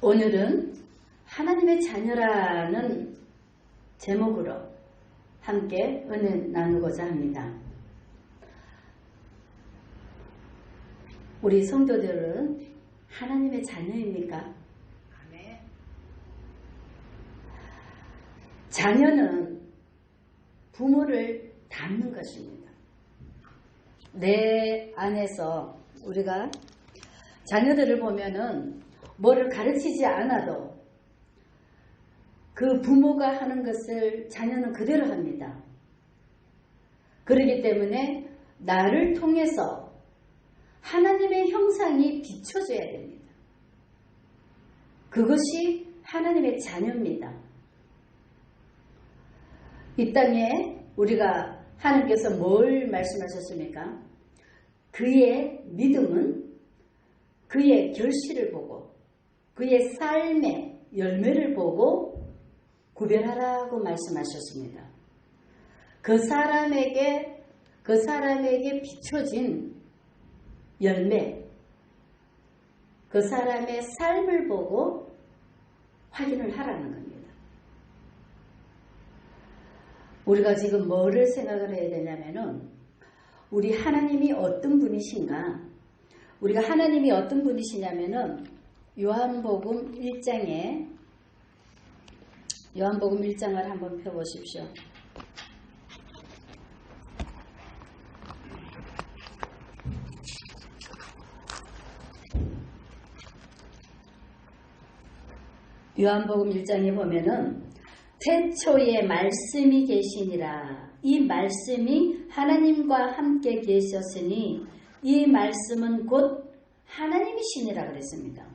오늘은 하나님의 자녀라는 제목으로 함께 은혜 나누고자 합니다. 우리 성도들은 하나님의 자녀입니까? 아멘. 자녀는 부모를 닮는 것입니다. 내 안에서 우리가 자녀들을 보면은 뭐를 가르치지 않아도 그 부모가 하는 것을 자녀는 그대로 합니다. 그렇기 때문에 나를 통해서 하나님의 형상이 비춰져야 됩니다. 그것이 하나님의 자녀입니다. 이 땅에 우리가 하나님께서 뭘 말씀하셨습니까? 그의 믿음은 그의 결실을 보고 그의 삶의 열매를 보고 구별하라고 말씀하셨습니다. 그 사람에게 비춰진 열매, 그 사람의 삶을 보고 확인을 하라는 겁니다. 우리가 지금 뭐를 생각을 해야 되냐면은 우리 하나님이 어떤 분이신가? 우리가 하나님이 어떤 분이시냐면은 요한복음 1장을 한번 펴보십시오. 요한복음 1장에 보면은 태초에 말씀이 계시니라. 이 말씀이 하나님과 함께 계셨으니 이 말씀은 곧 하나님이시니라 그랬습니다.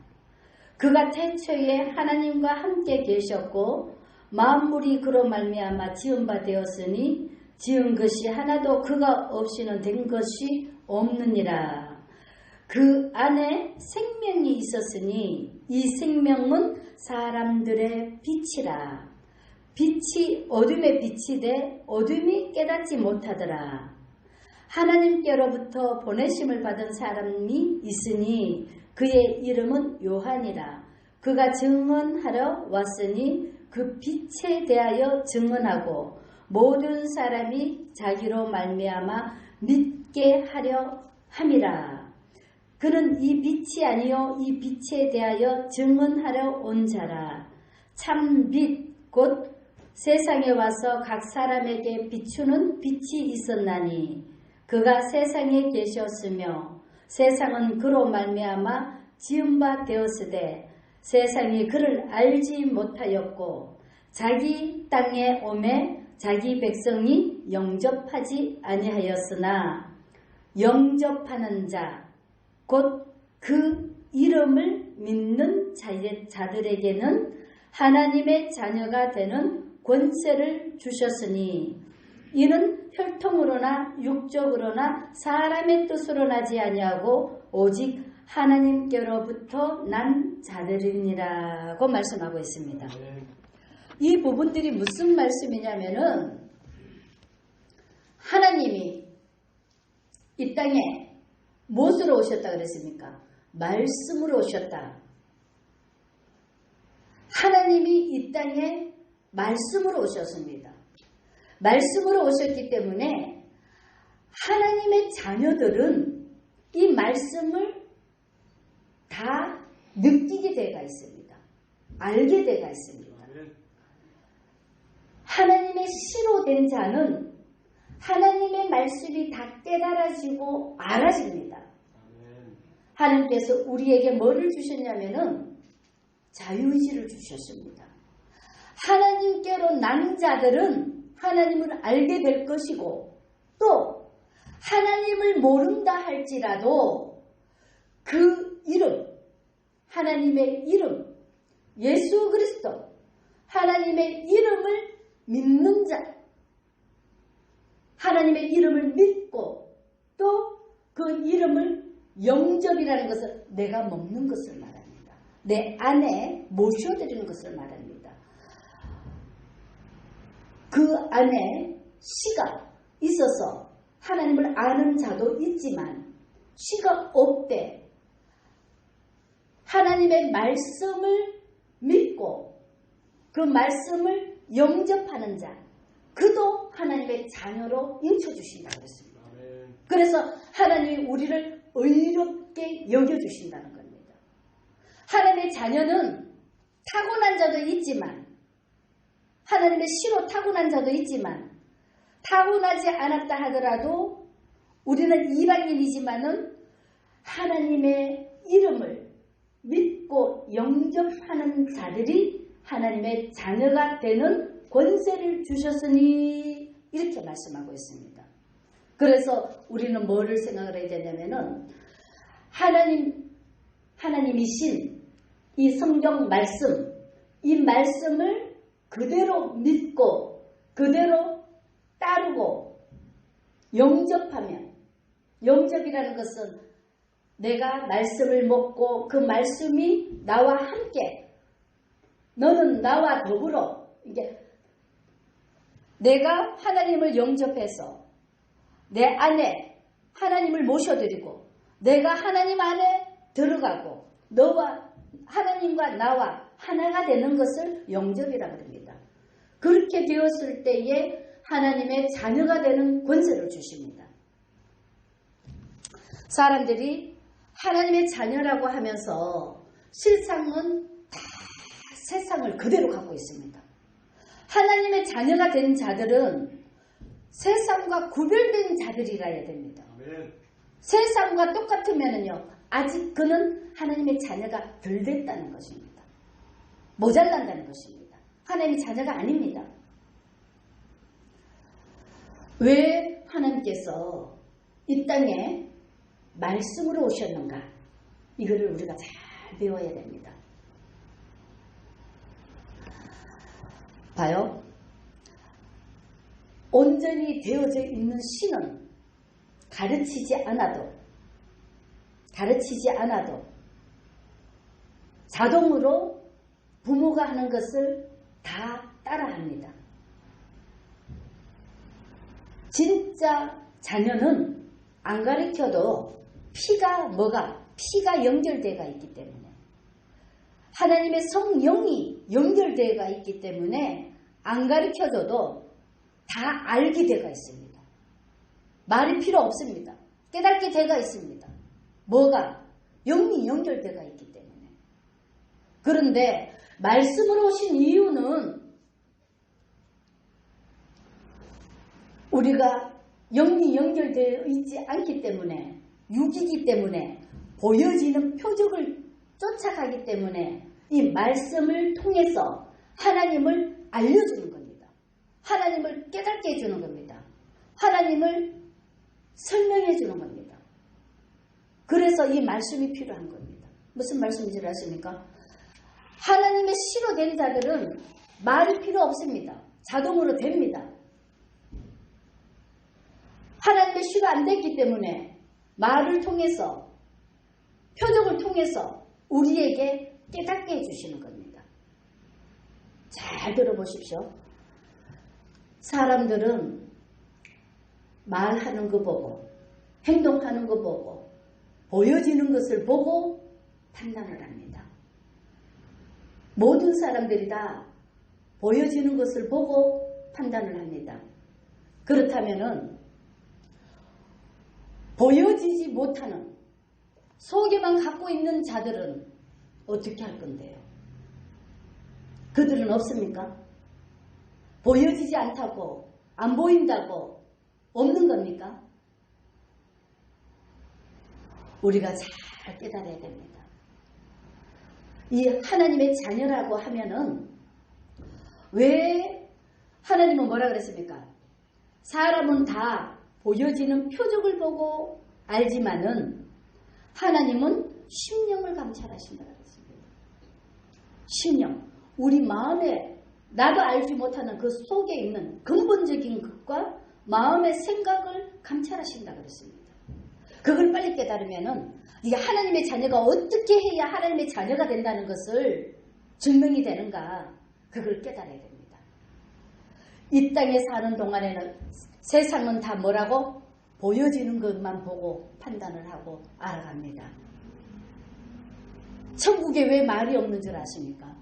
그가 태초에 하나님과 함께 계셨고 만물이 그로 말미암아 지은 바 되었으니 지은 것이 하나도 그가 없이는 된 것이 없느니라. 그 안에 생명이 있었으니 이 생명은 사람들의 빛이라. 빛이 어둠에 비치되 어둠이 깨닫지 못하더라. 하나님께로부터 보내심을 받은 사람이 있으니 그의 이름은 요한이라. 그가 증언하러 왔으니 그 빛에 대하여 증언하고 모든 사람이 자기로 말미암아 믿게 하려 함이라. 그는 이 빛이 아니요 이 빛에 대하여 증언하러 온 자라. 참 빛 곧 세상에 와서 각 사람에게 비추는 빛이 있었나니 그가 세상에 계셨으며 세상은 그로 말미암아 지은 바 되었으되 세상이 그를 알지 못하였고 자기 땅에 오매 자기 백성이 영접하지 아니하였으나 영접하는 자 곧 그 이름을 믿는 자들에게는 하나님의 자녀가 되는 권세를 주셨으니 이는 혈통으로나 육적으로나 사람의 뜻으로 나지 아니하고 오직 하나님께로부터 난 자들이니라고 말씀하고 있습니다. 이 부분들이 무슨 말씀이냐면은 하나님이 이 땅에 무엇으로 오셨다 그랬습니까? 말씀으로 오셨다. 하나님이 이 땅에 말씀으로 오셨습니다. 말씀으로 오셨기 때문에 하나님의 자녀들은 이 말씀을 다 느끼게 되어 있습니다. 알게 되어 있습니다. 하나님의 씨로 된 자는 하나님의 말씀이 다 깨달아지고 알아집니다. 하나님께서 우리에게 뭐를 주셨냐면은 자유의지를 주셨습니다. 하나님께로 난 자들은 하나님을 알게 될 것이고 또 하나님을 모른다 할지라도 그 이름, 하나님의 이름, 예수 그리스도, 하나님의 이름을 믿는 자, 하나님의 이름을 믿고 또 그 이름을 영접이라는 것은 내가 먹는 것을 말합니다. 내 안에 모셔드리는 것을 말합니다. 그 안에 씨가 있어서 하나님을 아는 자도 있지만 씨가 없되 하나님의 말씀을 믿고 그 말씀을 영접하는 자, 그도 하나님의 자녀로 인쳐주신다고 했습니다. 그래서 하나님이 우리를 의롭게 여겨주신다는 겁니다. 하나님의 자녀는 타고난 자도 있지만, 하나님의 씨로 타고난 자도 있지만, 타고나지 않았다 하더라도 우리는 이방인이지만은 하나님의 이름을 믿고 영접하는 자들이 하나님의 자녀가 되는 권세를 주셨으니, 이렇게 말씀하고 있습니다. 그래서 우리는 뭐를 생각을 해야 되냐면은 하나님이신 이 성경 말씀, 이 말씀을 그대로 믿고 그대로 따르고 영접하면, 영접이라는 것은 내가 말씀을 먹고 그 말씀이 나와 함께, 너는 나와 더불어, 이게 내가 하나님을 영접해서 내 안에 하나님을 모셔드리고 내가 하나님 안에 들어가고 너와 하나님과 나와 하나가 되는 것을 영접이라고 합니다. 그렇게 되었을 때에 하나님의 자녀가 되는 권세를 주십니다. 사람들이 하나님의 자녀라고 하면서 실상은 다 세상을 그대로 갖고 있습니다. 하나님의 자녀가 된 자들은 세상과 구별된 자들이라 해야 됩니다. 아멘. 세상과 똑같으면요, 아직 그는 하나님의 자녀가 덜 됐다는 것입니다. 모자란다는 것입니다. 하나님의 자녀가 아닙니다. 왜 하나님께서 이 땅에 말씀으로 오셨는가? 이거를 우리가 잘 배워야 됩니다. 봐요. 온전히 되어져 있는 신은 가르치지 않아도 자동으로 부모가 하는 것을 다 따라합니다. 진짜 자녀는 안 가르쳐도 피가 연결되어 있기 때문에, 하나님의 성령이 연결되어 있기 때문에 안 가르쳐줘도 다 알게 되어 있습니다. 말이 필요 없습니다. 깨닫게 되어 있습니다. 뭐가? 영이 연결되어 있기 때문에. 그런데 말씀으로 오신 이유는 우리가 영이 연결되어 있지 않기 때문에, 육이기 때문에, 보여지는 표적을 쫓아가기 때문에 이 말씀을 통해서 하나님을 알려주는 겁니다. 하나님을 깨닫게 해주는 겁니다. 하나님을 설명해 주는 겁니다. 그래서 이 말씀이 필요한 겁니다. 무슨 말씀인지 아십니까? 하나님의 씨로 된 자들은 말이 필요 없습니다. 자동으로 됩니다. 하나님의 씨가 안 됐기 때문에 말을 통해서, 표적을 통해서 우리에게 깨닫게 해주시는 겁니다. 잘 들어보십시오. 사람들은 말하는 거 보고, 행동하는 거 보고, 보여지는 것을 보고 판단을 합니다. 모든 사람들이 다 보여지는 것을 보고 판단을 합니다. 그렇다면은 보여지지 못하는, 속에만 갖고 있는 자들은 어떻게 할 건데요? 그들은 없습니까? 보여지지 않다고, 안 보인다고 없는 겁니까? 우리가 잘 깨달아야 됩니다. 이 하나님의 자녀라고 하면은, 왜 하나님은 뭐라 그랬습니까? 사람은 다 보여지는 표적을 보고 알지만은 하나님은 심령을 감찰하신다고 했습니다. 심령, 우리 마음에, 나도 알지 못하는 그 속에 있는 근본적인 것과 마음의 생각을 감찰하신다고 했습니다. 그걸 빨리 깨달으면은 이게 하나님의 자녀가 어떻게 해야 하나님의 자녀가 된다는 것을 증명이 되는가, 그걸 깨달아야 됩니다. 이 땅에 사는 동안에는 세상은 다 뭐라고? 보여지는 것만 보고 판단을 하고 알아갑니다. 천국에 왜 말이 없는 줄 아십니까?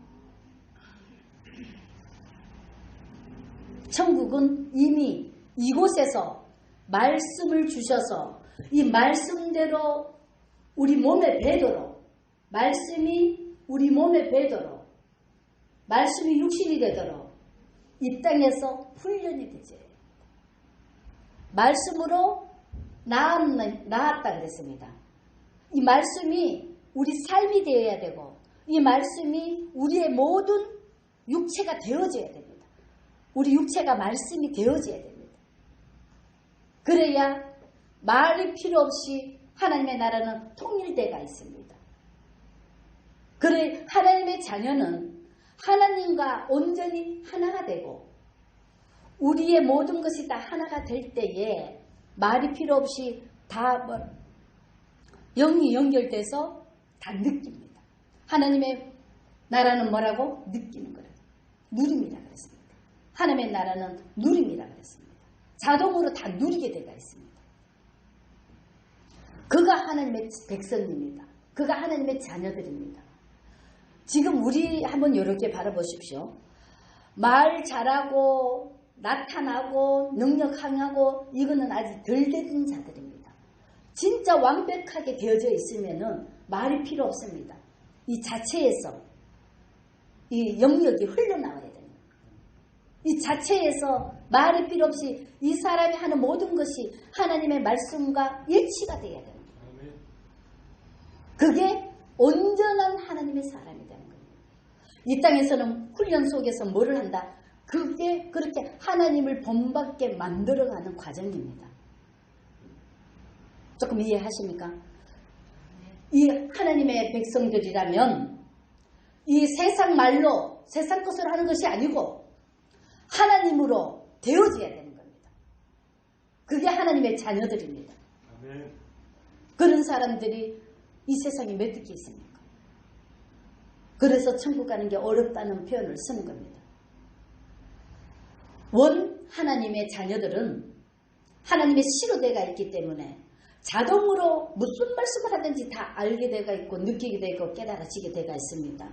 천국은 이미 이곳에서 말씀을 주셔서 이 말씀대로 우리 몸에 배도록, 말씀이 우리 몸에 배도록, 말씀이 육신이 되도록 이 땅에서 훈련이 되지. 말씀으로 나았다 그랬습니다. 이 말씀이 우리 삶이 되어야 되고, 이 말씀이 우리의 모든 육체가 되어져야 됩니다. 우리 육체가 말씀이 되어져야 됩니다. 그래야 말이 필요 없이 하나님의 나라는 통일되가 있습니다. 그래 하나님의 자녀는 하나님과 온전히 하나가 되고 우리의 모든 것이 다 하나가 될 때에 말이 필요 없이 다 영이 연결돼서 다 느낍니다. 하나님의 나라는 뭐라고? 느끼는 거예요. 누림이라 그랬습니다. 하나님의 나라는 누림이라 그랬습니다. 자동으로 다 누리게 되어 있습니다. 그가 하나님의 백성입니다. 그가 하나님의 자녀들입니다. 지금 우리 한번 이렇게 바라보십시오. 말 잘하고 나타나고 능력 강하고 이거는 아직 덜 된 자들입니다. 진짜 완벽하게 되어져 있으면은 말이 필요 없습니다. 이 자체에서 이 영역이 흘러나와야 됩니다. 이 자체에서 말이 필요 없이 이 사람이 하는 모든 것이 하나님의 말씀과 일치가 되어야 됩니다. 그게 온전한 하나님의 사람이 되는 겁니다. 이 땅에서는 훈련 속에서 뭐를 한다? 그게 그렇게 하나님을 본받게 만들어가는 과정입니다. 조금 이해하십니까? 이 하나님의 백성들이라면 이 세상 말로 세상 것으로 하는 것이 아니고 하나님으로 되어져야 되는 겁니다. 그게 하나님의 자녀들입니다. 아멘. 그런 사람들이 이 세상에 몇 개 있습니까? 그래서 천국 가는 게 어렵다는 표현을 쓰는 겁니다. 원 하나님의 자녀들은 하나님의 시로대가 있기 때문에 자동으로 무슨 말씀을 하든지 다 알게 되가 있고 느끼게 되고 깨달아지게 되가 있습니다.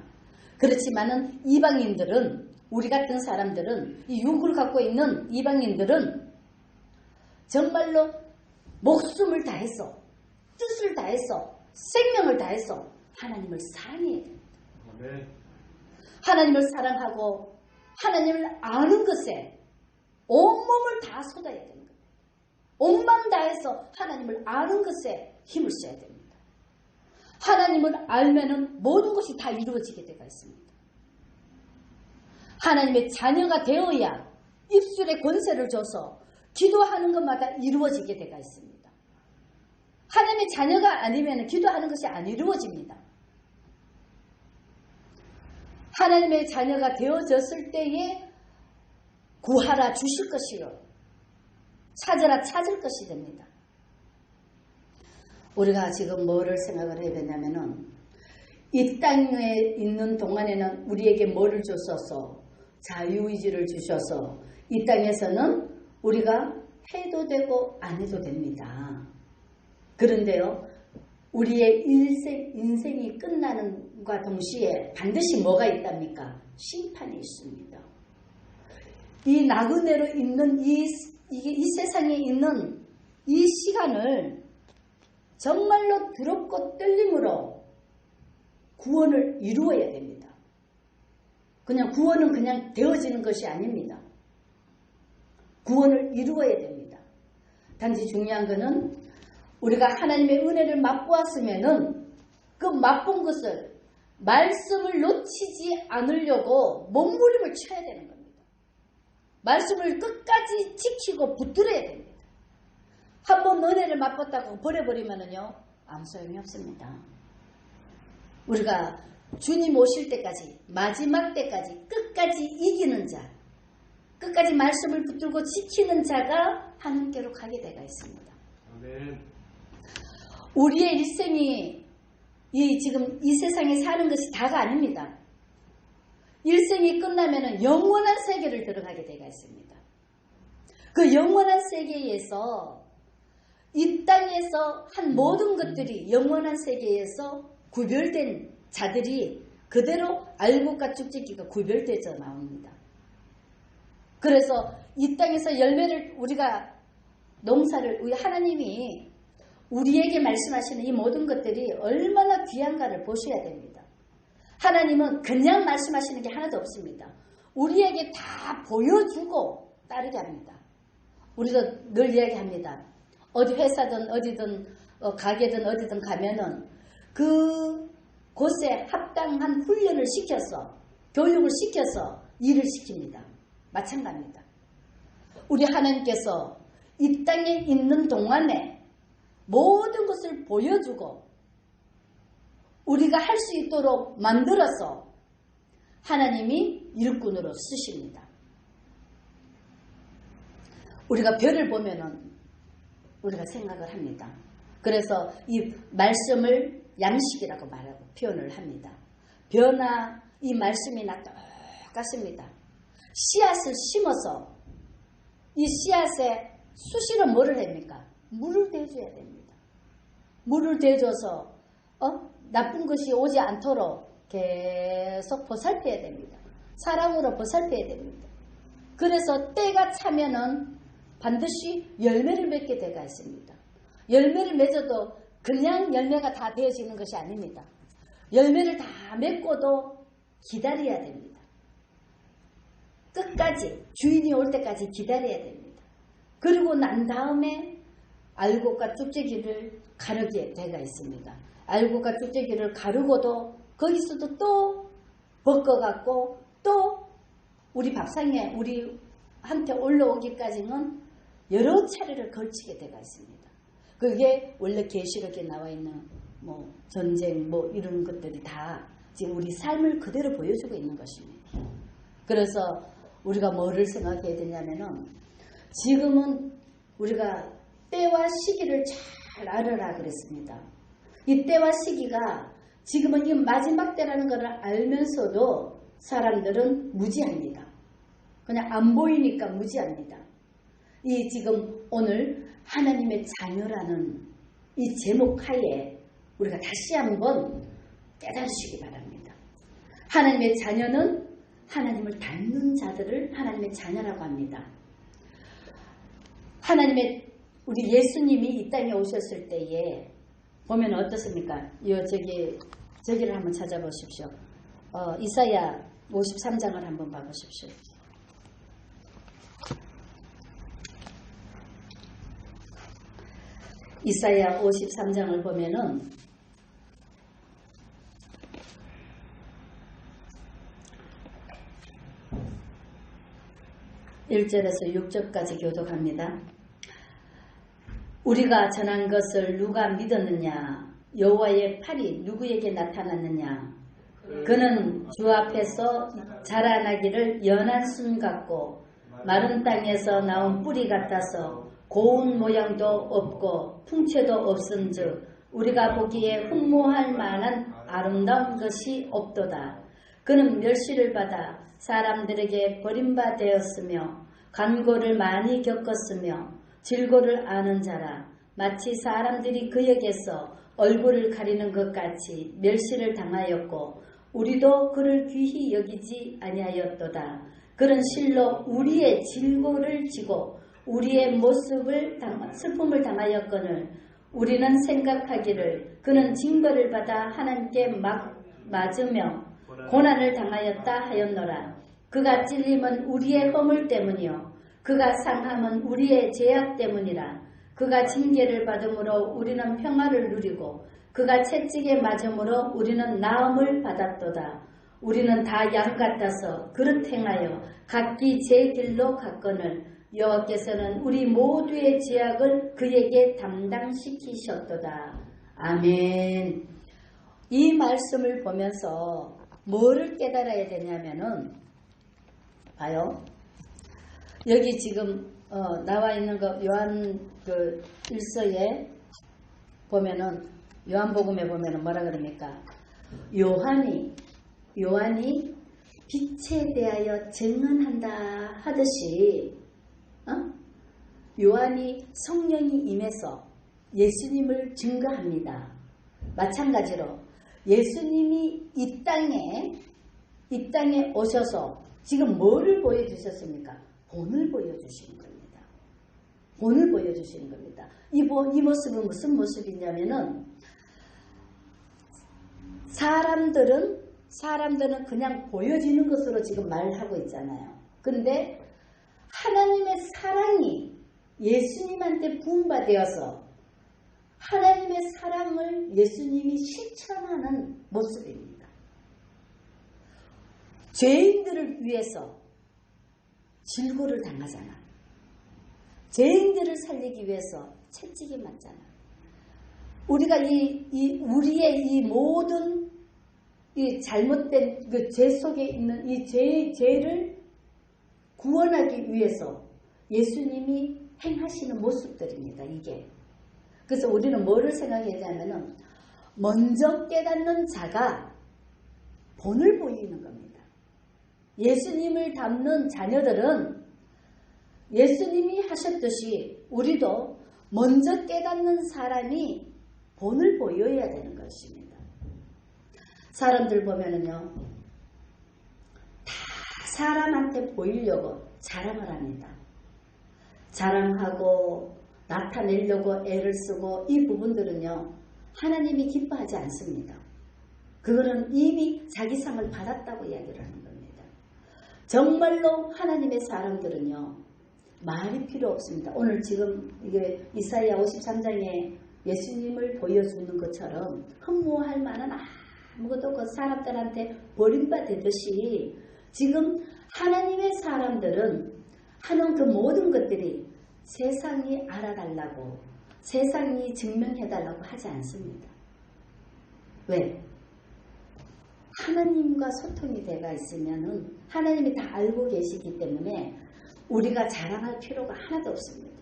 그렇지만은 이방인들은 우리 같은 사람들은 이 육을 갖고 있는 이방인들은 정말로 목숨을 다해서 뜻을 다해서 생명을 다해서 하나님을 사랑해야 됩니다. 아멘. 하나님을 사랑하고 하나님을 아는 것에 온몸을 다 쏟아야 됩니다. 온만 다해서 하나님을 아는 것에 힘을 써야 됩니다. 하나님을 알면은 모든 것이 다 이루어지게 되어 있습니다. 하나님의 자녀가 되어야 입술에 권세를 줘서 기도하는 것마다 이루어지게 되어 있습니다. 하나님의 자녀가 아니면 기도하는 것이 안 이루어집니다. 하나님의 자녀가 되어졌을 때에 구하라 주실 것이요 찾으라 찾을 것이 됩니다. 우리가 지금 뭐를 생각을 해야 되냐면은 이 땅에 있는 동안에는 우리에게 뭐를 주셔서 자유의지를 주셔서 이 땅에서는 우리가 해도 되고 안 해도 됩니다. 그런데요, 우리의 인생이 끝나는과 동시에 반드시 뭐가 있답니까? 심판이 있습니다. 이 나그네로 있는 이 세상에 있는 이 시간을 정말로 두렵고 떨림으로 구원을 이루어야 됩니다. 그냥 구원은 그냥 되어지는 것이 아닙니다. 구원을 이루어야 됩니다. 단지 중요한 것은 우리가 하나님의 은혜를 맛보았으면은 그 맛본 것을 말씀을 놓치지 않으려고 몸부림을 쳐야 되는 겁니다. 말씀을 끝까지 지키고 붙들어야 됩니다. 한번 은혜를 맛봤다고 버려버리면은요 아무 소용이 없습니다. 우리가 주님 오실 때까지 마지막 때까지 끝까지 이기는 자, 끝까지 말씀을 붙들고 지키는 자가 하나님께로 가게 되어 있습니다. 아멘. 우리의 일생이 지금 이 세상에 사는 것이 다가 아닙니다. 일생이 끝나면은 영원한 세계를 들어가게 되어 있습니다. 그 영원한 세계에서 이 땅에서 한 모든 것들이 영원한 세계에서 구별된 자들이 그대로 알곡과 쭉지기가 구별되져 나옵니다. 그래서 이 땅에서 열매를 우리가 농사를 우리 하나님이 우리에게 말씀하시는 이 모든 것들이 얼마나 귀한가를 보셔야 됩니다. 하나님은 그냥 말씀하시는 게 하나도 없습니다. 우리에게 다 보여주고 따르게 합니다. 우리도 늘 이야기합니다. 어디 회사든 어디든 가게든 어디든 가면은 그 곳에 합당한 훈련을 시켜서 교육을 시켜서 일을 시킵니다. 마찬가지입니다. 우리 하나님께서 이 땅에 있는 동안에 모든 것을 보여주고 우리가 할 수 있도록 만들어서 하나님이 일꾼으로 쓰십니다. 우리가 별을 보면은 우리가 생각을 합니다. 그래서 이 말씀을 양식이라고 말하고 표현을 합니다. 벼나 이 말씀이나 똑같습니다. 씨앗을 심어서 이 씨앗에 수시로 뭐를 합니까? 물을 대줘야 됩니다. 물을 대줘서 나쁜 것이 오지 않도록 계속 보살펴야 됩니다. 사랑으로 보살펴야 됩니다. 그래서 때가 차면은 반드시 열매를 맺게 되가 있습니다. 열매를 맺어도 그냥 열매가 다 되어지는 것이 아닙니다. 열매를 다 맺고도 기다려야 됩니다. 끝까지 주인이 올 때까지 기다려야 됩니다. 그리고 난 다음에 알곡과 쭉지기를 가르게 되가 있습니다. 알곡과 쭉지기를 가르고도 거기서도 또 벗겨갖고 또 우리 밥상에 우리한테 올라오기까지는 여러 차례를 걸치게 되가 있습니다. 그게 원래 계시록에 나와 있는 전쟁 이런 것들이 다 지금 우리 삶을 그대로 보여주고 있는 것입니다. 그래서 우리가 뭐를 생각해야 되냐면은 지금은 우리가 때와 시기를 잘 알아라 그랬습니다. 이 때와 시기가 지금은 이 마지막 때라는 것을 알면서도 사람들은 무지합니다. 그냥 안 보이니까 무지합니다. 이 지금 오늘 하나님의 자녀라는 이 제목 하에 우리가 다시 한번 깨달으시기 바랍니다. 하나님의 자녀는 하나님을 닮는 자들을 하나님의 자녀라고 합니다. 우리 예수님이 이 땅에 오셨을 때에 보면 어떻습니까? 저기를 한번 찾아보십시오. 이사야 53장을 한번 봐보십시오. 이사야 53장을 보면은 1절에서 6절까지 교독합니다. 우리가 전한 것을 누가 믿었느냐? 여호와의 팔이 누구에게 나타났느냐? 그는 주 앞에서 자라나기를 연한 순 같고 마른 땅에서 나온 뿌리 같아서 고운 모양도 없고 풍채도 없은즉 우리가 보기에 흠모할 만한 아름다운 것이 없도다. 그는 멸시를 받아 사람들에게 버림바 되었으며 간고를 많이 겪었으며 질고를 아는 자라. 마치 사람들이 그에게서 얼굴을 가리는 것 같이 멸시를 당하였고 우리도 그를 귀히 여기지 아니하였도다. 그는 실로 우리의 질고를 지고 우리의 슬픔을 당하였거늘 우리는 생각하기를 그는 징벌을 받아 하나님께 맞으며 고난을 당하였다 하였노라. 그가 찔림은 우리의 허물 때문이요 그가 상함은 우리의 죄악 때문이라. 그가 징계를 받음으로 우리는 평화를 누리고 그가 채찍에 맞음으로 우리는 나음을 받았도다. 우리는 다 양 같아서 그릇 행하여 각기 제 길로 갔거늘 여호와께서는 우리 모두의 죄악을 그에게 담당시키셨도다. 아멘. 이 말씀을 보면서 뭐를 깨달아야 되냐면은 봐요. 여기 지금 나와 있는 거 요한 그 1서에 보면은 요한복음에 보면은 뭐라 그럽니까? 요한이 빛에 대하여 증언한다 하듯이 요한이 성령이 임해서 예수님을 증거합니다. 마찬가지로 예수님이 이 땅에 오셔서 지금 뭐를 보여주셨습니까? 본을 보여주시는 겁니다. 본을 보여주시는 겁니다. 이 모습은 무슨 모습이냐면은 사람들은 그냥 보여지는 것으로 지금 말하고 있잖아요. 그런데 하나님의 사랑이 예수님한테 부음받아서 하나님의 사랑을 예수님이 실천하는 모습입니다. 죄인들을 위해서 질고를 당하잖아. 죄인들을 살리기 위해서 채찍이 맞잖아. 우리가 우리의 이 모든 이 잘못된 그 죄 속에 있는 이 죄를 구원하기 위해서 예수님이 행하시는 모습들입니다. 이게. 그래서 우리는 뭐를 생각하냐면은 먼저 깨닫는 자가 본을 보이는 겁니다. 예수님을 닮는 자녀들은 예수님이 하셨듯이 우리도 먼저 깨닫는 사람이 본을 보여야 되는 것입니다. 사람들 보면은요, 다 사람한테 보이려고 자랑을 합니다. 자랑하고 나타내려고 애를 쓰고 이 부분들은요, 하나님이 기뻐하지 않습니다. 그거는 이미 자기 상을 받았다고 이야기를 하는 겁니다. 정말로 하나님의 사람들은요, 말이 필요 없습니다. 오늘 지금 이게 이사야 53장에 예수님을 보여주는 것처럼 흠모할 만한 아무것도 그 사람들한테 버림받듯이 지금 하나님의 사람들은 하는 그 모든 것들이 세상이 알아달라고, 세상이 증명해달라고 하지 않습니다. 왜? 하나님과 소통이 돼가 있으면은 하나님이 다 알고 계시기 때문에 우리가 자랑할 필요가 하나도 없습니다.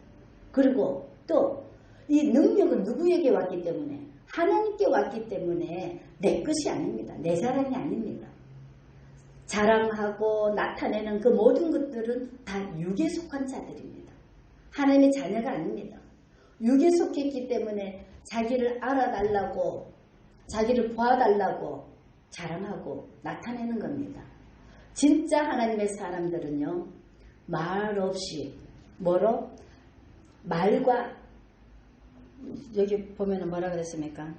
그리고 또 이 능력은 누구에게 왔기 때문에? 하나님께 왔기 때문에 내 것이 아닙니다. 내 자랑이 아닙니다. 자랑하고 나타내는 그 모든 것들은 다 육에 속한 자들입니다. 하나님의 자녀가 아닙니다. 육에 속했기 때문에 자기를 알아달라고, 자기를 보아달라고 자랑하고 나타내는 겁니다. 진짜 하나님의 사람들은요, 말 없이 뭐로? 말과, 여기 보면은 뭐라 그랬습니까?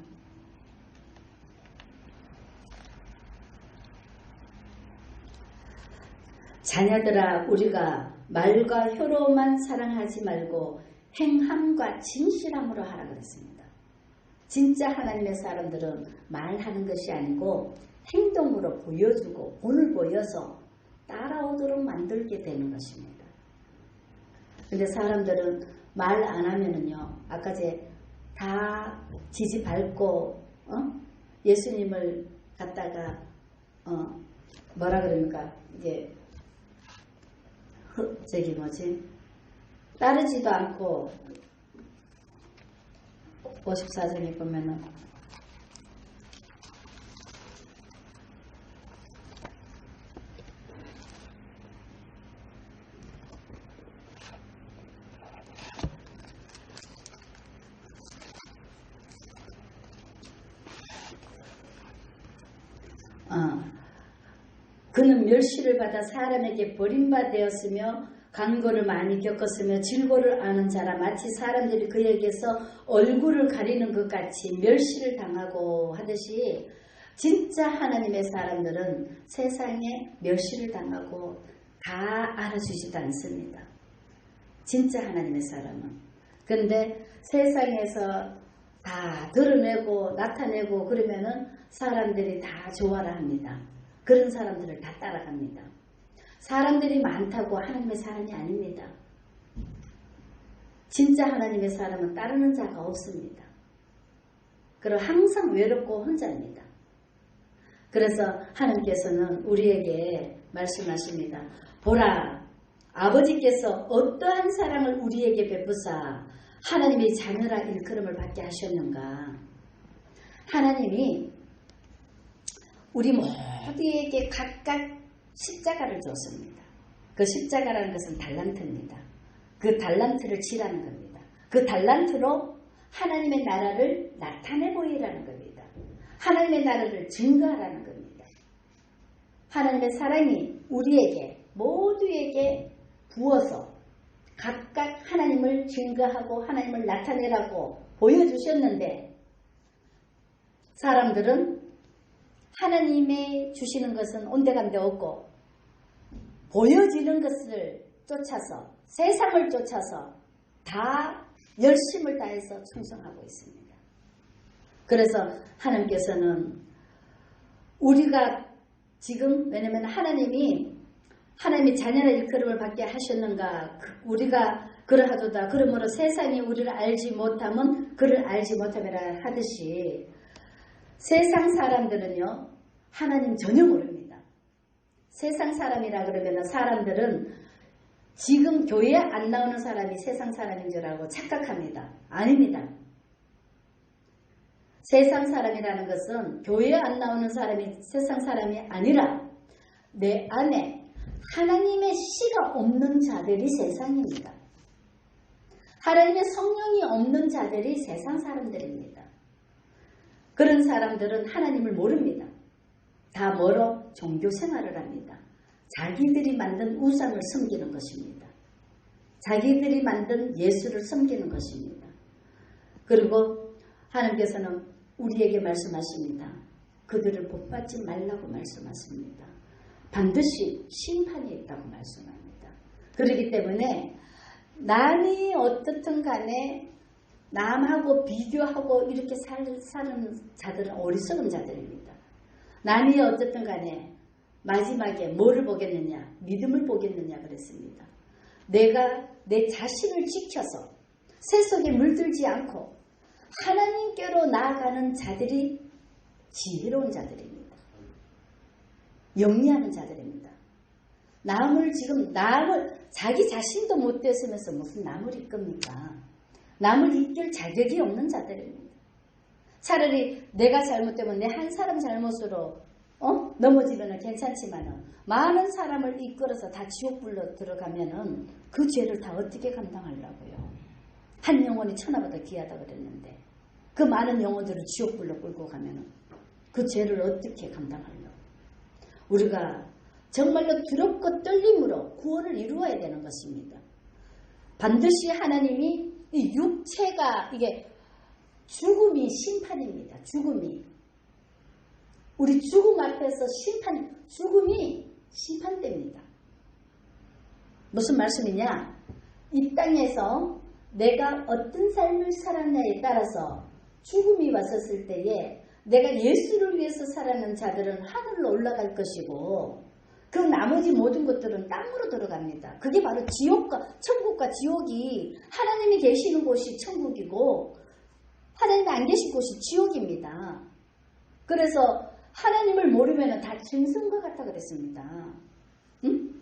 자녀들아, 우리가 말과 혀로만 사랑하지 말고 행함과 진실함으로 하라 그랬습니다. 진짜 하나님의 사람들은 말하는 것이 아니고 행동으로 보여주고 본을 보여서 따라오도록 만들게 되는 것입니다. 근데 사람들은 말 안 하면은요, 아까 다 지지 밟고 예수님을 갖다가 뭐라 그럽니까? 이게 따르지도 않고 54장에 보면은 그는 멸시를 받아 사람에게 버림받았으며 간고를 많이 겪었으며 질고를 아는 자라 마치 사람들이 그에게서 얼굴을 가리는 것 같이 멸시를 당하고 하듯이 진짜 하나님의 사람들은 세상에 멸시를 당하고 다 알아주지도 않습니다. 진짜 하나님의 사람은. 그런데 세상에서 다 드러내고 나타내고 그러면은 사람들이 다 좋아라 합니다. 그런 사람들을 다 따라갑니다. 사람들이 많다고 하나님의 사람이 아닙니다. 진짜 하나님의 사람은 따르는 자가 없습니다. 그리고 항상 외롭고 혼자입니다. 그래서 하나님께서는 우리에게 말씀하십니다. 보라, 아버지께서 어떠한 사랑을 우리에게 베푸사 하나님의 자녀라 일컬음을 받게 하셨는가. 하나님이 우리 모두에게 각각 십자가를 줬습니다. 그 십자가라는 것은 달란트입니다. 그 달란트를 지라는 겁니다. 그 달란트로 하나님의 나라를 나타내 보이라는 겁니다. 하나님의 나라를 증거하라는 겁니다. 하나님의 사랑이 우리에게 모두에게 부어서 각각 하나님을 증거하고 하나님을 나타내라고 보여주셨는데 사람들은 하나님의 주시는 것은 온데간데 없고 보여지는 것을 쫓아서 세상을 쫓아서 다 열심을 다해서 충성하고 있습니다. 그래서 하나님께서는 우리가 지금 왜냐하면 하나님이 자녀의 일컬음을 받게 하셨는가 우리가 그러하도다 그러므로 세상이 우리를 알지 못하면 그를 알지 못함이라 하듯이 세상 사람들은요 하나님 전혀 모릅니다. 세상 사람이라 그러면 사람들은 지금 교회에 안 나오는 사람이 세상 사람인 줄 알고 착각합니다. 아닙니다. 세상 사람이라는 것은 교회에 안 나오는 사람이 세상 사람이 아니라 내 안에 하나님의 씨가 없는 자들이 세상입니다. 하나님의 성령이 없는 자들이 세상 사람들입니다. 그런 사람들은 하나님을 모릅니다. 다 뭐로? 종교 생활을 합니다. 자기들이 만든 우상을 섬기는 것입니다. 자기들이 만든 예수를 섬기는 것입니다. 그리고 하나님께서는 우리에게 말씀하십니다. 그들을 본받지 말라고 말씀하십니다. 반드시 심판이 있다고 말씀합니다. 그렇기 때문에 남이 어떻든 간에 남하고 비교하고 이렇게 사는 자들은 어리석은 자들입니다. 남이 어쨌든 간에 마지막에 뭐를 보겠느냐? 믿음을 보겠느냐 그랬습니다. 내가 내 자신을 지켜서 세속에 물들지 않고 하나님께로 나아가는 자들이 지혜로운 자들입니다. 영리하는 자들입니다. 남을 자기 자신도 못 됐으면서 무슨 남을 이끕니까? 남을 이끌 자격이 없는 자들입니다. 차라리 내가 잘못되면 내 한 사람 잘못으로 넘어지면 괜찮지만 많은 사람을 이끌어서 다 지옥불로 들어가면은 그 죄를 다 어떻게 감당하려고요? 한 영혼이 천하보다 귀하다 그랬는데 그 많은 영혼들을 지옥불로 끌고 가면은 그 죄를 어떻게 감당하려고? 우리가 정말로 두렵고 떨림으로 구원을 이루어야 되는 것입니다. 반드시 하나님이 이 육체가 이게 죽음이 심판입니다. 죽음이 우리 죽음 앞에서 죽음이 심판됩니다. 무슨 말씀이냐? 이 땅에서 내가 어떤 삶을 살았냐에 따라서 죽음이 왔었을 때에 내가 예수를 위해서 살아가는 자들은 하늘로 올라갈 것이고 그 나머지 모든 것들은 땅으로 들어갑니다. 그게 바로 천국과 지옥이 하나님이 계시는 곳이 천국이고 하나님이 안 계신 곳이 지옥입니다. 그래서 하나님을 모르면 다 짐승과 같다 그랬습니다. 응?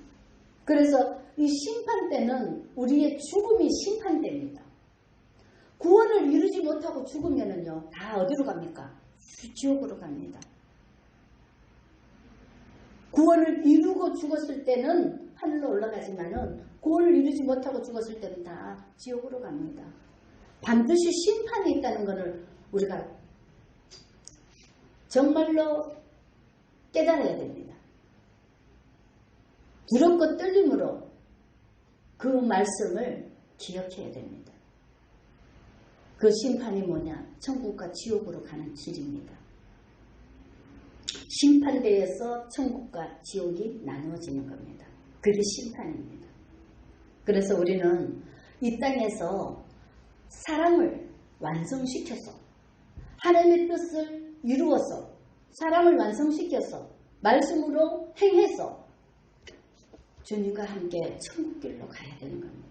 그래서 이 심판 때는 우리의 죽음이 심판됩니다. 구원을 이루지 못하고 죽으면은요 다 어디로 갑니까? 지옥으로 갑니다. 구원을 이루고 죽었을 때는 하늘로 올라가지만은 구원을 이루지 못하고 죽었을 때는 다 지옥으로 갑니다. 반드시 심판이 있다는 것을 우리가 정말로 깨달아야 됩니다. 두렵고 떨림으로 그 말씀을 기억해야 됩니다. 그 심판이 뭐냐? 천국과 지옥으로 가는 길입니다. 심판대에서 천국과 지옥이 나누어지는 겁니다. 그게 심판입니다. 그래서 우리는 이 땅에서 사랑을 완성시켜서 하나님의 뜻을 이루어서 사랑을 완성시켜서 말씀으로 행해서 주님과 함께 천국길로 가야 되는 겁니다.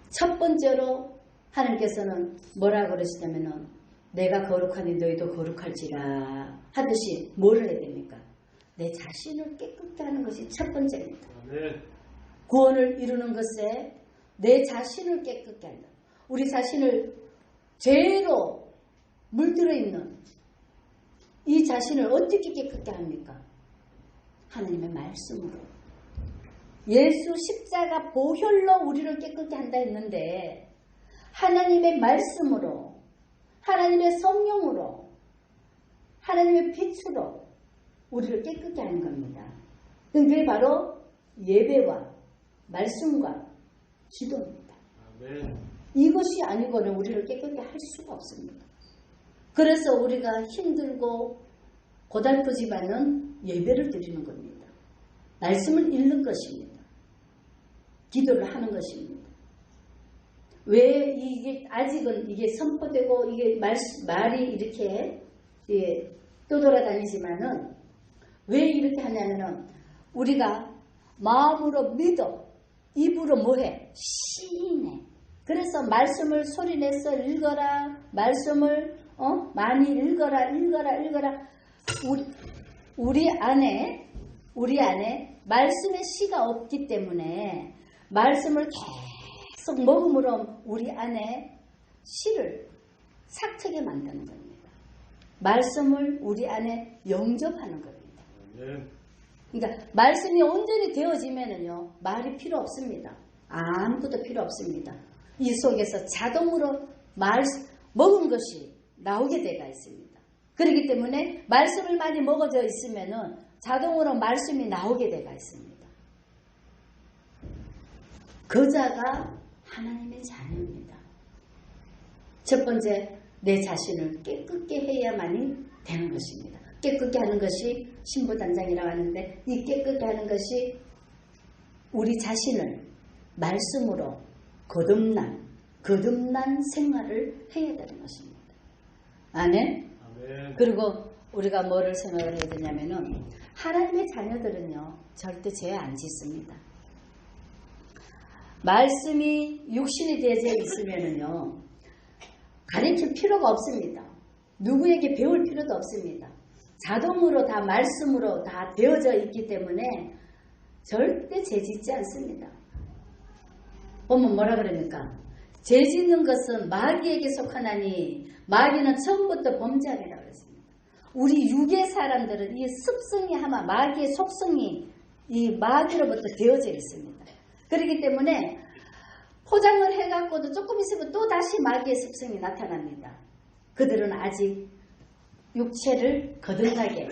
첫 번째로 하나님께서는 뭐라고 그러시냐면은 내가 거룩하니 너희도 거룩할지라 하듯이 뭐를 해야 됩니까? 내 자신을 깨끗게 하는 것이 첫 번째입니다. 네. 구원을 이루는 것에 내 자신을 깨끗게 한다. 우리 자신을 죄로 물들어 있는 이 자신을 어떻게 깨끗게 합니까? 하나님의 말씀으로. 예수 십자가 보혈로 우리를 깨끗게 한다 했는데 하나님의 말씀으로 하나님의 성령으로 하나님의 빛으로 우리를 깨끗게 하는 겁니다. 그게 바로 예배와 말씀과 기도입니다. 아멘. 이것이 아니고는 우리를 깨끗게 할 수가 없습니다. 그래서 우리가 힘들고 고달프지만은 예배를 드리는 겁니다. 말씀을 읽는 것입니다. 기도를 하는 것입니다. 왜 이게 아직은 이게 선포되고 이게 말이 이렇게 떠돌아다니지만은 왜 이렇게 하냐면은 우리가 마음으로 믿어 입으로 뭐해? 시인해. 그래서 말씀을 소리내서 읽어라. 말씀을 많이 읽어라. 우리 안에 말씀의 씨가 없기 때문에 말씀을 계속 먹음으로 우리 안에 씨를 삭트게 만드는 겁니다. 말씀을 우리 안에 영접하는 겁니다. 그러니까 말씀이 온전히 되어지면은요 말이 필요 없습니다. 아무것도 필요 없습니다. 이 속에서 자동으로 먹은 것이 나오게 되어 있습니다. 그렇기 때문에 말씀을 많이 먹어져 있으면은 자동으로 말씀이 나오게 되어 있습니다. 그자가 하나님의 자녀입니다. 첫 번째, 내 자신을 깨끗게 해야만이 되는 것입니다. 깨끗게 하는 것이 신부단장이라고 하는데 이 깨끗게 하는 것이 우리 자신을 말씀으로 거듭난 생활을 해야 되는 것입니다. 아멘? 아멘. 그리고 우리가 뭐를 생각을 해야 되냐면은 하나님의 자녀들은요 절대 죄 안 짓습니다. 말씀이 육신이 되어져 있으면은요 가르칠 필요가 없습니다. 누구에게 배울 필요도 없습니다. 자동으로 다 말씀으로 다 되어져 있기 때문에 절대 죄 짓지 않습니다. 보면 뭐라 그럽니까? 죄 짓는 것은 마귀에게 속하나니 마귀는 처음부터 범죄하리라고 그랬습니다. 우리 육의 사람들은 이 습성이 아마 마귀의 속성이 이 마귀로부터 되어져 있습니다. 그렇기 때문에 포장을 해갖고도 조금 있으면 또 다시 마귀의 습성이 나타납니다. 그들은 아직 육체를 거듭나게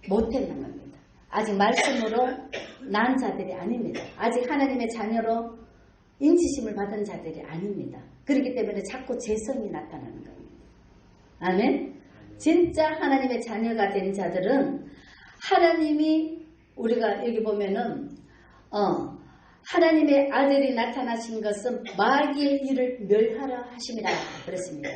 못했는 겁니다. 아직 말씀으로 난 자들이 아닙니다. 아직 하나님의 자녀로 인치심을 받은 자들이 아닙니다. 그렇기 때문에 자꾸 죄성이 나타나는 겁니다. 아멘? 진짜 하나님의 자녀가 된 자들은 하나님이 우리가 여기 보면은 하나님의 아들이 나타나신 것은 마귀의 일을 멸하라 하심이라 그랬습니다.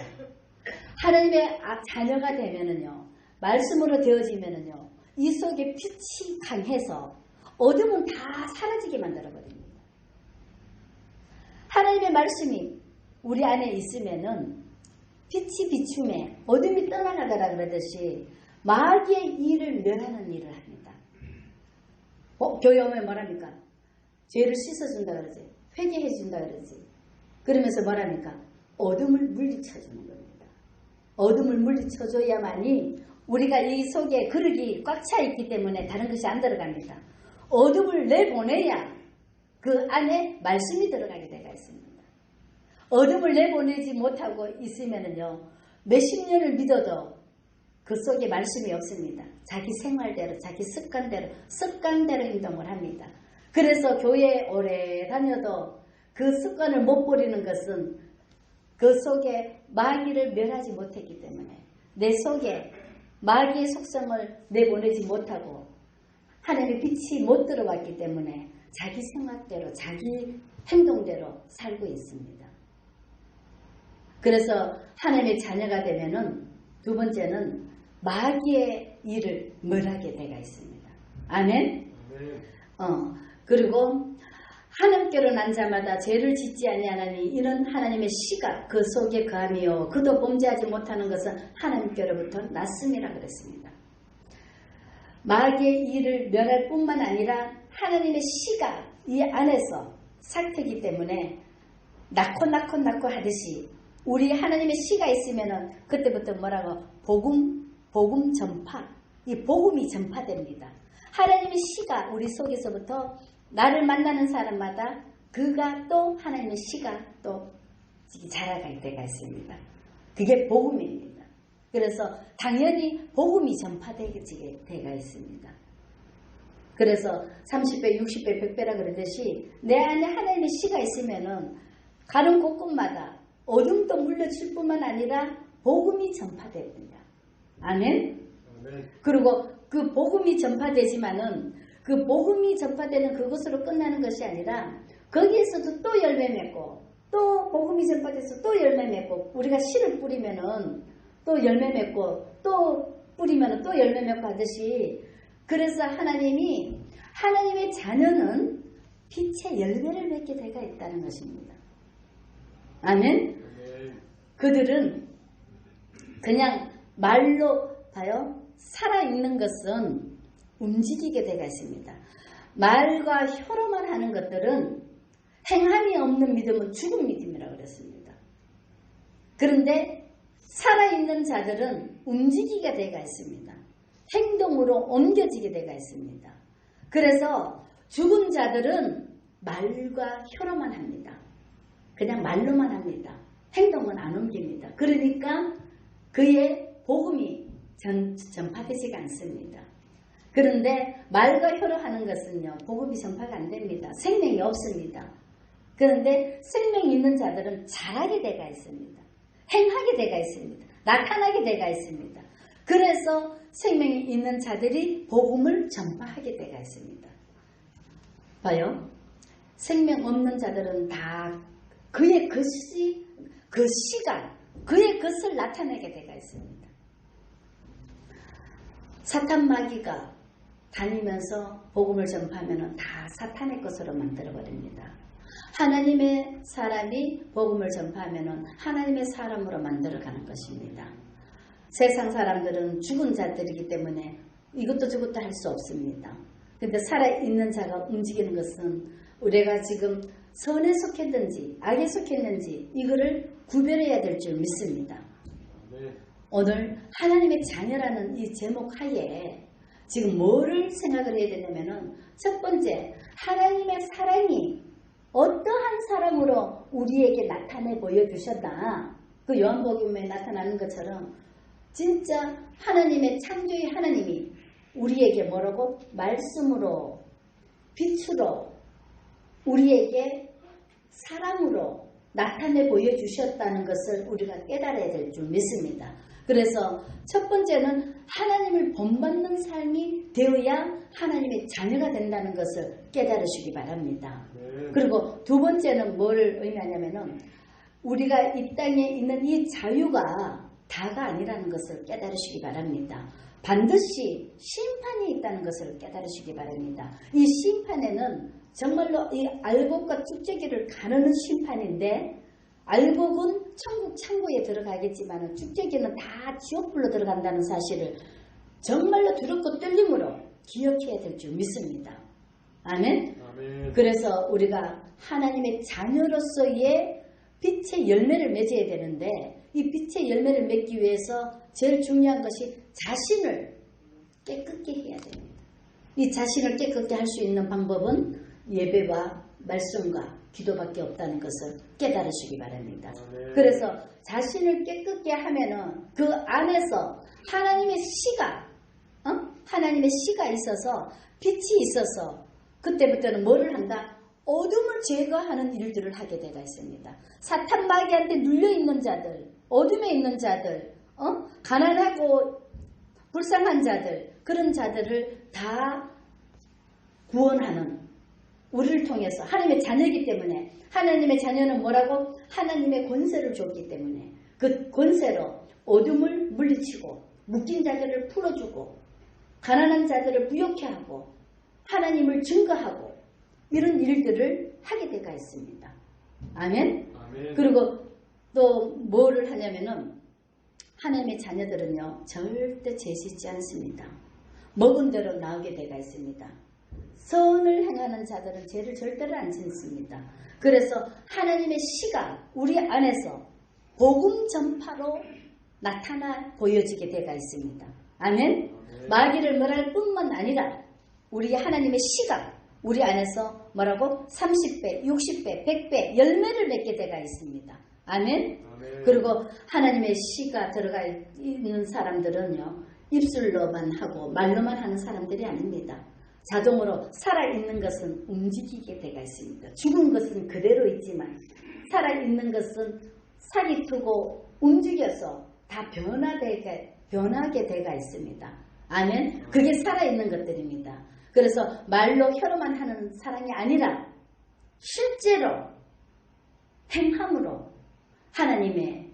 하나님의 자녀가 되면은요 말씀으로 되어지면은요 이 속에 빛이 강해서 어둠은 다 사라지게 만들어버립니다. 하나님의 말씀이 우리 안에 있으면은 빛이 비춤에 어둠이 떠나가더라 그러듯이 마귀의 일을 멸하는 일을 합니다. 교회 오면 뭐랍니까? 죄를 씻어준다 그러지. 회개해준다 그러지. 그러면서 뭐랍니까? 어둠을 물리쳐주는 겁니다. 어둠을 물리쳐줘야만이 우리가 이 속에 그릇이 꽉 차 있기 때문에 다른 것이 안 들어갑니다. 어둠을 내보내야 그 안에 말씀이 들어가게 되어 있습니다. 어둠을 내보내지 못하고 있으면은요, 몇십 년을 믿어도 그 속에 말씀이 없습니다. 자기 생활대로, 자기 습관대로 행동을 합니다. 그래서 교회에 오래 다녀도 그 습관을 못 버리는 것은 그 속에 마귀를 멸하지 못했기 때문에 내 속에 마귀의 속성을 내보내지 못하고 하나님의 빛이 못 들어왔기 때문에 자기 생각대로 자기 행동대로 살고 있습니다. 그래서 하나님의 자녀가 되면은 두 번째는 마귀의 일을 멸하게 되어 있습니다. 아멘? 그리고 하나님께로 난 자마다 죄를 짓지 아니하나니 이는 하나님의 씨가 그 속에 거하며 그도 범죄하지 못하는 것은 하나님께로부터 났음이라 그랬습니다. 마귀의 일을 멸할 뿐만 아니라 하나님의 씨가 이 안에서 살펴기 때문에 낳고 하듯이 우리 하나님의 씨가 있으면은 그때부터 뭐라고 복음 전파, 이 복음이 전파됩니다. 하나님의 씨가 우리 속에서부터 나를 만나는 사람마다 그가 또 하나님의 씨가 또 자라갈 때가 있습니다. 그게 복음입니다. 그래서 당연히 복음이 전파되게 되가 있습니다. 그래서 30배, 60배, 100배라 그러듯이 내 안에 하나님의 씨가 있으면은 가는 곳곳마다 어둠도 물러칠 뿐만 아니라 복음이 전파됩니다. 아멘? 아멘. 그리고 그 복음이 전파되지만은 그 복음이 전파되는 그것으로 끝나는 것이 아니라 거기에서도 또 열매 맺고 또 복음이 전파돼서 또 열매 맺고 우리가 씨를 뿌리면은 또 열매 맺고 또 뿌리면은 또 열매 맺고 하듯이 그래서 하나님의 자녀는 빛의 열매를 맺게 되가 있다는 것입니다. 아멘? 그들은 그냥 말로 봐요. 살아있는 것은 움직이게 되가 있습니다. 말과 혀로만 하는 것들은 행함이 없는 믿음은 죽은 믿음이라고 그랬습니다. 그런데 살아있는 자들은 움직이게 되가 있습니다. 행동으로 옮겨지게 되가 있습니다. 그래서 죽은 자들은 말과 혀로만 합니다. 그냥 말로만 합니다. 행동은 안 옮깁니다. 그러니까 그의 복음이 전파되지가 않습니다. 그런데 말과 혀로 하는 것은요, 복음이 전파가 안 됩니다. 생명이 없습니다. 그런데 생명이 있는 자들은 잘하게 되가 있습니다. 행하게 되가 있습니다. 나타나게 되가 있습니다. 그래서 생명이 있는 자들이 복음을 전파하게 되가 있습니다. 봐요. 생명 없는 자들은 다 그의 그 시간, 그의 것을 나타내게 되가 있습니다. 사탄 마귀가 다니면서 복음을 전파하면 다 사탄의 것으로 만들어버립니다. 하나님의 사람이 복음을 전파하면 하나님의 사람으로 만들어가는 것입니다. 세상 사람들은 죽은 자들이기 때문에 이것도 저것도 할 수 없습니다. 그런데 살아있는 자가 움직이는 것은 우리가 지금 선에 속했든지 악에 속했는지 이거를 구별해야 될 줄 믿습니다. 네. 오늘 하나님의 자녀라는 이 제목 하에 지금 뭐를 생각을 해야 되냐면은 첫 번째, 하나님의 사랑이 어떠한 사랑으로 우리에게 나타내 보여주셨나. 그 요한복음에 나타나는 것처럼 진짜 하나님의 창조의 하나님이 우리에게 뭐라고? 말씀으로, 빛으로, 우리에게 사랑으로 나타내 보여주셨다는 것을 우리가 깨달아야 될 줄 믿습니다. 그래서 첫 번째는 하나님을 본받는 삶이 되어야 하나님의 자녀가 된다는 것을 깨달으시기 바랍니다. 네. 그리고 두 번째는 뭘 의미하냐면은 우리가 이 땅에 있는 이 자유가 다가 아니라는 것을 깨달으시기 바랍니다. 반드시 심판이 있다는 것을 깨달으시기 바랍니다. 이 심판에는 정말로 이 알곡과 쭉제기를 가르는 심판인데 알곡은 천국 창고에 들어가겠지만 쭉제기는 다 지옥불로 들어간다는 사실을 정말로 두렵고 떨림으로 기억해야 될 줄 믿습니다. 아멘? 아멘. 그래서 우리가 하나님의 자녀로서의 빛의 열매를 맺어야 되는데 이 빛의 열매를 맺기 위해서 제일 중요한 것이 자신을 깨끗게 해야 됩니다. 이 자신을 깨끗게 할 수 있는 방법은 예배와 말씀과 기도밖에 없다는 것을 깨달으시기 바랍니다. 네. 그래서 자신을 깨끗게 하면은 그 안에서 하나님의 씨가 하나님의 씨가 있어서 빛이 있어서 그때부터는 뭐를 한다? 어둠을 제거하는 일들을 하게 되어 있습니다. 사탄 마귀한테 눌려있는 자들, 어둠에 있는 자들, 가난하고 불쌍한 자들, 그런 자들을 다 구원하는 우리를 통해서 하나님의 자녀이기 때문에 하나님의 자녀는 뭐라고? 하나님의 권세를 줬기 때문에 그 권세로 어둠을 물리치고 묶인 자들을 풀어주고 가난한 자들을 부욕케 하고 하나님을 증거하고 이런 일들을 하게 되어 있습니다. 아멘? 아멘. 그리고 또 뭐를 하냐면은 하나님의 자녀들은요 절대 죄짓지 않습니다. 먹은 대로 나오게 되어 있습니다. 선을 행하는 자들은 죄를 절대로 안 짓습니다. 그래서 하나님의 씨가 우리 안에서 복음 전파로 나타나 보여지게 되어 있습니다. 아멘? 마귀를 멸할 뿐만 아니라 우리 하나님의 씨가 우리 안에서 뭐라고? 30배, 60배, 100배 열매를 맺게 되어 있습니다. 아멘? 아멘. 그리고 하나님의 씨가 들어가 있는 사람들은요, 입술로만 하고 말로만 하는 사람들이 아닙니다. 자동으로 살아있는 것은 움직이게 되어 있습니다. 죽은 것은 그대로 있지만 살아있는 것은 살이 트고 움직여서 다 변하게 되어 있습니다. 아멘? 그게 살아있는 것들입니다. 그래서 말로 혀로만 하는 사람이 아니라 실제로 행함으로 하나님의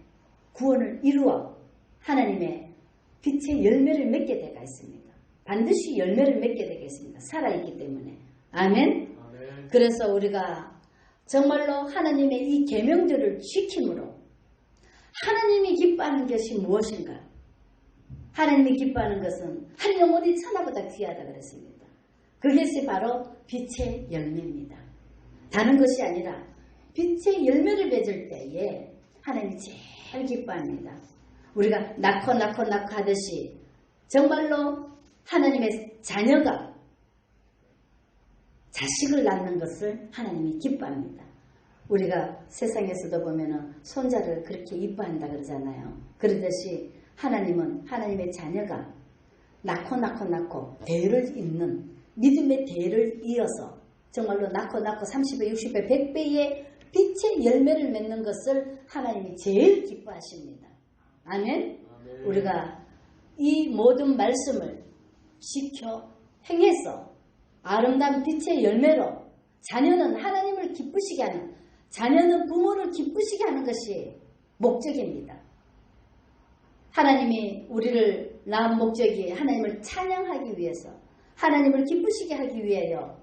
구원을 이루어 하나님의 빛의 열매를 맺게 되어 있습니다. 반드시 열매를 맺게 되겠습니다. 살아있기 때문에. 아멘? 아멘. 그래서 우리가 정말로 하나님의 이 계명들을 지킴으로 하나님이 기뻐하는 것이 무엇인가? 하나님이 기뻐하는 것은 한 영혼이 천하보다 귀하다 그랬습니다. 그것이 바로 빛의 열매입니다. 다른 것이 아니라 빛의 열매를 맺을 때에 하나님이 제일 기뻐합니다. 우리가 낳고 하듯이 정말로 하나님의 자녀가 자식을 낳는 것을 하나님이 기뻐합니다. 우리가 세상에서도 보면은 손자를 그렇게 이뻐한다 그러잖아요. 그러듯이 하나님은 하나님의 자녀가 낳고 대를 잇는 믿음의 대를 이어서 정말로 낳고 30배, 60배, 100배의 빛의 열매를 맺는 것을 하나님이 제일 기뻐하십니다. 아멘? 아멘. 우리가 이 모든 말씀을 지켜 행해서 아름다운 빛의 열매로 자녀는 하나님을 기쁘시게 하는, 자녀는 부모를 기쁘시게 하는 것이 목적입니다. 하나님이 우리를 낳은 목적이 하나님을 찬양하기 위해서, 하나님을 기쁘시게 하기 위하여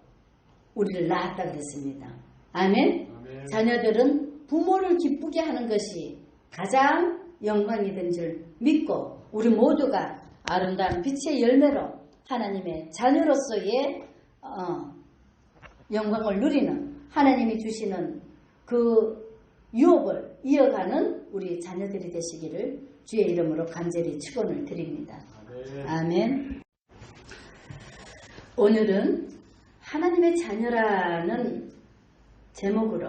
우리를 낳았다 그랬습니다. 아멘? 아멘. 자녀들은 부모를 기쁘게 하는 것이 가장 영광이 된 줄 믿고 우리 모두가 아름다운 빛의 열매로 하나님의 자녀로서의 영광을 누리는, 하나님이 주시는 그 유업을 이어가는 우리 자녀들이 되시기를 주의 이름으로 간절히 축원을 드립니다. 아멘. 아멘. 오늘은 하나님의 자녀라는 제목으로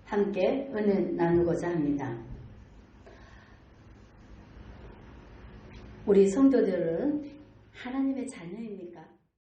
함께 은혜 나누고자 합니다. 우리 성도들은 하나님의 자녀입니까?